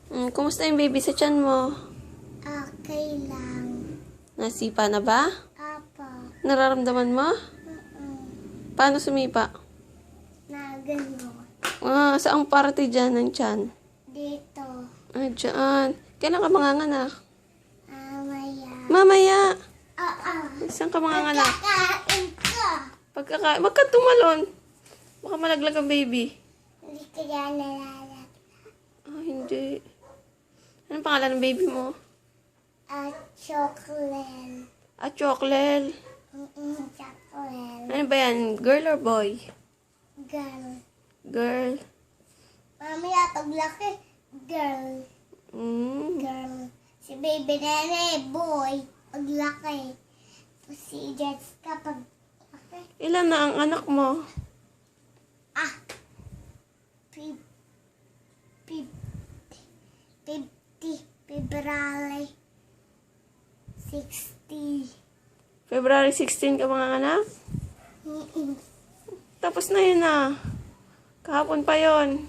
Kumusta yung baby sa tiyan mo? Okay lang. Nasipa na ba? Apo. Nararamdaman mo? Paano sumipa? Na gano'n. Saang parte dyan ng tiyan? Dito. Dyan. Kailan ka manganganak? Maya. Mamaya. Oo. Saan ka manganganak? Kakain ka. Pagkakain. Wag ka tumalon. Baka malaglag ang baby. Hindi ka yan nalalag. Hindi. Anong pangalan ng baby mo? Chocolate. Chocolate. Chocolate. Ano ba yan? Girl or boy? Girl. Girl. Mamaya paglaki, girl. Girl. Si baby nene, boy. Paglaki. Si Jessica paglaki. Ilan na ang anak mo? 50. February 60. February 16 ka manganganak? Tapos na yun ah. Kahapon pa yon.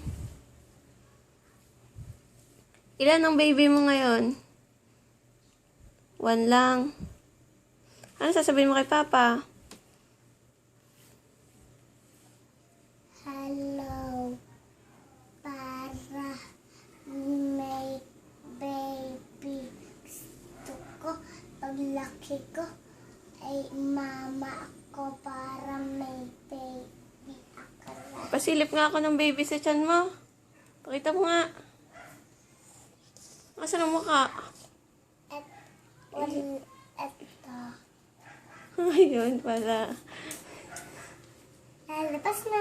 Ilan ang baby mo ngayon? 1 lang. Ano sasabihin mo kay Papa? Hello. Para may baby. Gusto ko, paglaki ko, ay mama ako para may baby ako. Pasilip nga ako ng baby sa tiyan mo. Pakita mo nga. Asan ang mukha? Ito. Ayun pala. Lalabas na.